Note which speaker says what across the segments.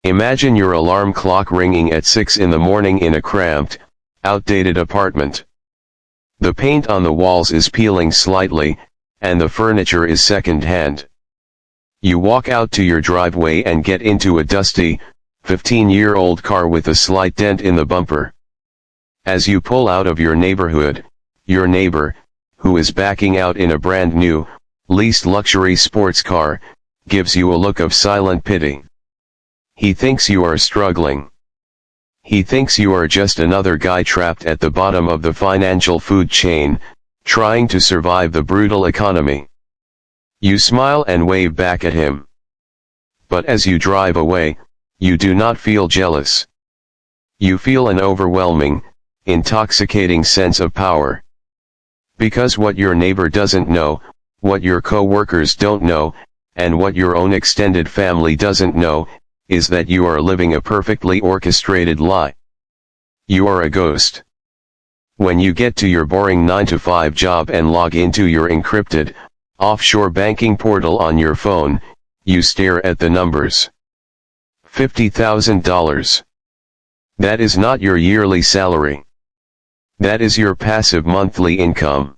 Speaker 1: Imagine your alarm clock ringing at 6 in the morning in a cramped, outdated apartment. The paint on the walls is peeling slightly, and the furniture is second-hand. You walk out to your driveway and get into a dusty, 15-year-old car with a slight dent in the bumper. As you pull out of your neighborhood, your neighbor, who is backing out in a brand new, leased luxury sports car, gives you a look of silent pity. He thinks you are struggling. He thinks you are just another guy trapped at the bottom of the financial food chain, trying to survive the brutal economy. You smile and wave back at him. But as you drive away, you do not feel jealous. You feel an overwhelming, intoxicating sense of power. Because what your neighbor doesn't know, what your co-workers don't know, and what your own extended family doesn't know, is that you are living a perfectly orchestrated lie. You are a ghost. When you get to your boring 9-to-5 job and log into your encrypted, offshore banking portal on your phone, you stare at the numbers. $50,000. That is not your yearly salary. That is your passive monthly income.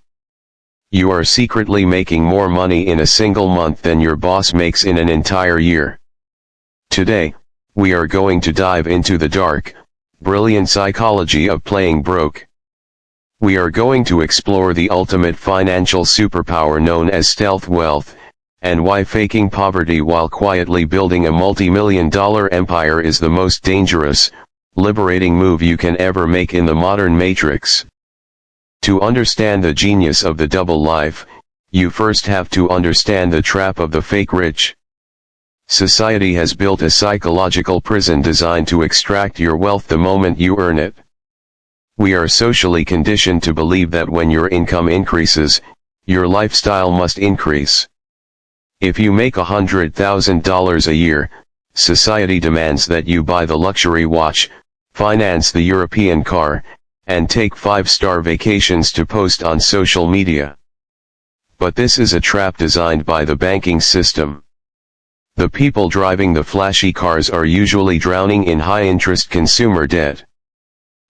Speaker 1: You are secretly making more money in a single month than your boss makes in an entire year. Today, we are going to dive into the dark, brilliant psychology of playing broke. We are going to explore the ultimate financial superpower known as stealth wealth, and why faking poverty while quietly building a multi-million-dollar empire is the most dangerous, liberating move you can ever make in the modern matrix. To understand the genius of the double life, you first have to understand the trap of the fake rich. Society has built a psychological prison designed to extract your wealth the moment you earn it. We are socially conditioned to believe that when your income increases, your lifestyle must increase. If you make $100,000 a year, society demands that you buy the luxury watch, finance the European car, and take 5-star vacations to post on social media. But this is a trap designed by the banking system. The people driving the flashy cars are usually drowning in high-interest consumer debt.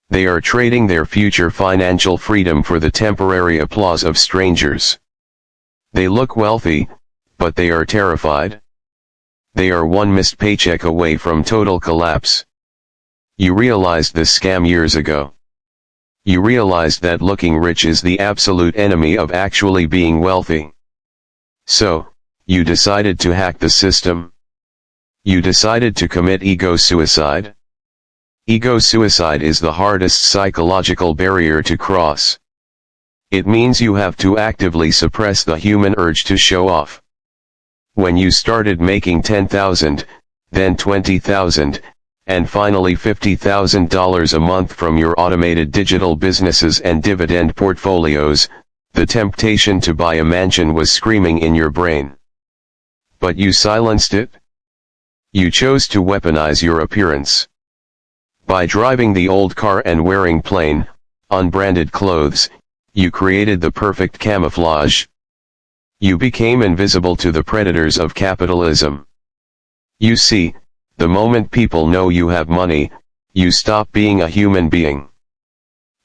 Speaker 1: They are trading their future financial freedom for the temporary applause of strangers. They look wealthy, but they are terrified. They are one missed paycheck away from total collapse. You realized this scam years ago. You realized that looking rich is the absolute enemy of actually being wealthy. So, you decided to hack the system. You decided to commit ego suicide. Ego suicide is the hardest psychological barrier to cross. It means you have to actively suppress the human urge to show off. When you started making $10,000, then $20,000, and finally $50,000 a month from your automated digital businesses and dividend portfolios, the temptation to buy a mansion was screaming in your brain. But you silenced it. You chose to weaponize your appearance. By driving the old car and wearing plain, unbranded clothes, you created the perfect camouflage. You became invisible to the predators of capitalism. You see, the moment people know you have money, you stop being a human being.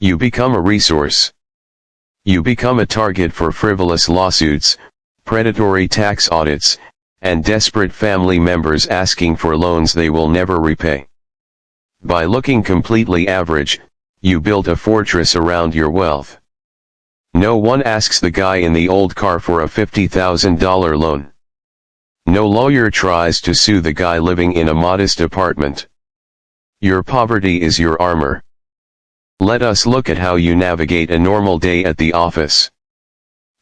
Speaker 1: You become a resource. You become a target for frivolous lawsuits, predatory tax audits, and desperate family members asking for loans they will never repay. By looking completely average, you built a fortress around your wealth. No one asks the guy in the old car for a $50,000 loan. No lawyer tries to sue the guy living in a modest apartment. Your poverty is your armor. Let us look at how you navigate a normal day at the office.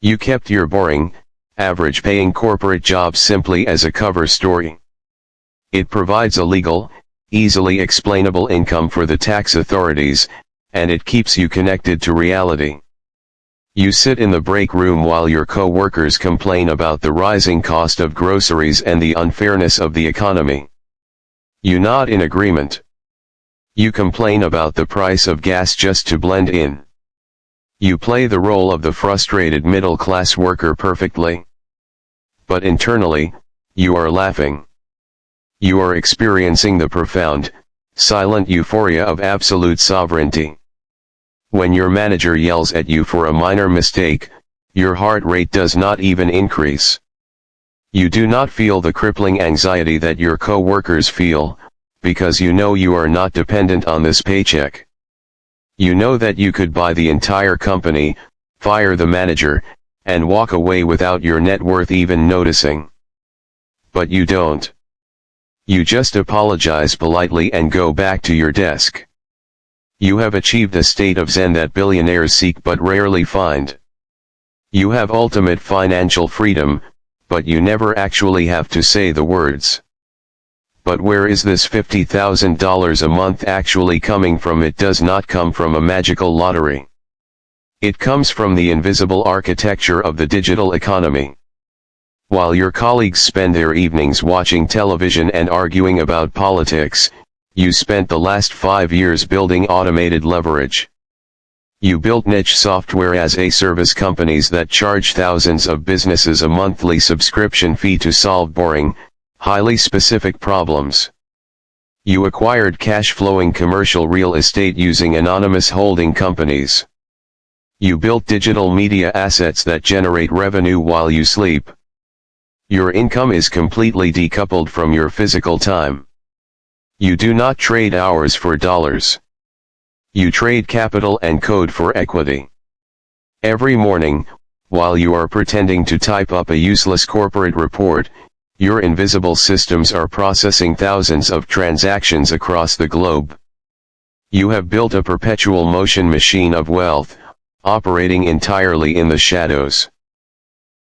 Speaker 1: You kept your boring, average-paying corporate job simply as a cover story. It provides a legal, easily explainable income for the tax authorities, and it keeps you connected to reality. You sit in the break room while your co-workers complain about the rising cost of groceries and the unfairness of the economy. You nod in agreement. You complain about the price of gas just to blend in. You play the role of the frustrated middle-class worker perfectly. But internally, you are laughing. You are experiencing the profound, silent euphoria of absolute sovereignty. When your manager yells at you for a minor mistake, your heart rate does not even increase. You do not feel the crippling anxiety that your co-workers feel, because you know you are not dependent on this paycheck. You know that you could buy the entire company, fire the manager, and walk away without your net worth even noticing. But you don't. You just apologize politely and go back to your desk. You have achieved a state of zen that billionaires seek but rarely find. You have ultimate financial freedom, but you never actually have to say the words. But where is this $50,000 a month actually coming from? It does not come from a magical lottery. It comes from the invisible architecture of the digital economy. While your colleagues spend their evenings watching television and arguing about politics, you spent the last 5 years building automated leverage. You built niche software as a service companies that charge thousands of businesses a monthly subscription fee to solve boring, highly specific problems. You acquired cash-flowing commercial real estate using anonymous holding companies. You built digital media assets that generate revenue while you sleep. Your income is completely decoupled from your physical time. You do not trade hours for dollars. You trade capital and code for equity. Every morning, while you are pretending to type up a useless corporate report, your invisible systems are processing thousands of transactions across the globe. You have built a perpetual motion machine of wealth, operating entirely in the shadows.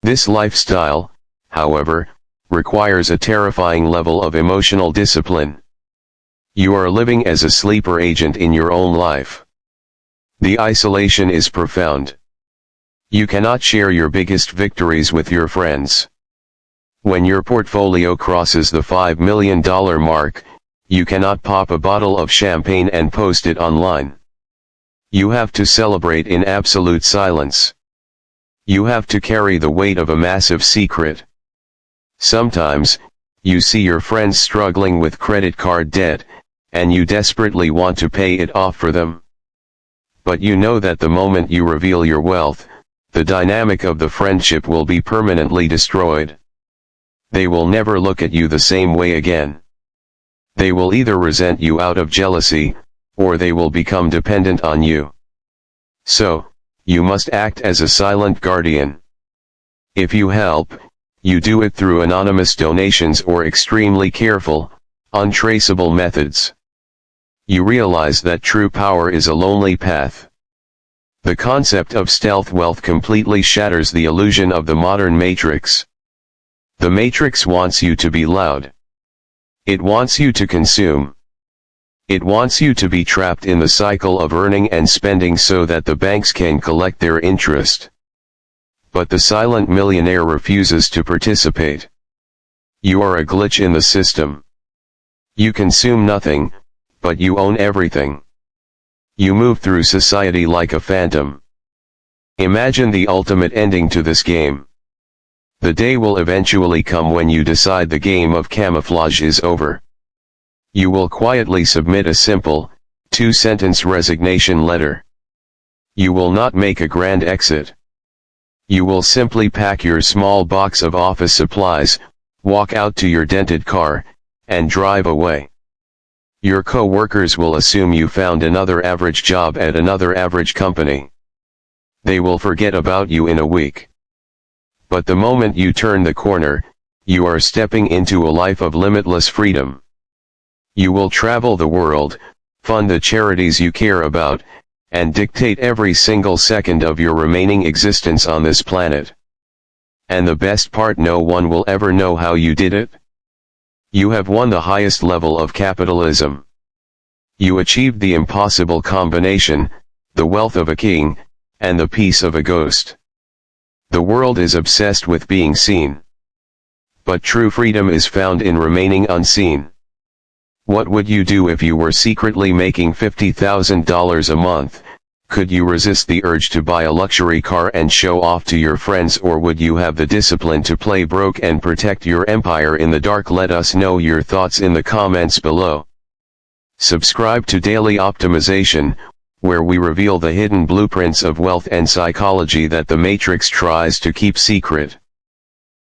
Speaker 1: This lifestyle, however, requires a terrifying level of emotional discipline. You are living as a sleeper agent in your own life. The isolation is profound. You cannot share your biggest victories with your friends. When your portfolio crosses the $5 million mark, you cannot pop a bottle of champagne and post it online. You have to celebrate in absolute silence. You have to carry the weight of a massive secret. Sometimes, you see your friends struggling with credit card debt, and you desperately want to pay it off for them. But you know that the moment you reveal your wealth, the dynamic of the friendship will be permanently destroyed. They will never look at you the same way again. They will either resent you out of jealousy, or they will become dependent on you. So, you must act as a silent guardian. If you help, you do it through anonymous donations or extremely careful, untraceable methods. You realize that true power is a lonely path. The concept of stealth wealth completely shatters the illusion of the modern matrix. The matrix wants you to be loud. It wants you to consume. It wants you to be trapped in the cycle of earning and spending so that the banks can collect their interest. But the silent millionaire refuses to participate. You are a glitch in the system. You consume nothing, but you own everything. You move through society like a phantom. Imagine the ultimate ending to this game. The day will eventually come when you decide the game of camouflage is over. You will quietly submit a simple, 2-sentence resignation letter. You will not make a grand exit. You will simply pack your small box of office supplies, walk out to your dented car, and drive away. Your co-workers will assume you found another average job at another average company. They will forget about you in a week. But the moment you turn the corner, you are stepping into a life of limitless freedom. You will travel the world, fund the charities you care about, and dictate every single second of your remaining existence on this planet. And the best part, no one will ever know how you did it. You have won the highest level of capitalism. You achieved the impossible combination, the wealth of a king, and the peace of a ghost. The world is obsessed with being seen. But true freedom is found in remaining unseen. What would you do if you were secretly making $50,000 a month, Could you resist the urge to buy a luxury car and show off to your friends, or would you have the discipline to play broke and protect your empire in the dark? Let us know your thoughts in the comments below. Subscribe to Daily Optimization, where we reveal the hidden blueprints of wealth and psychology that the Matrix tries to keep secret.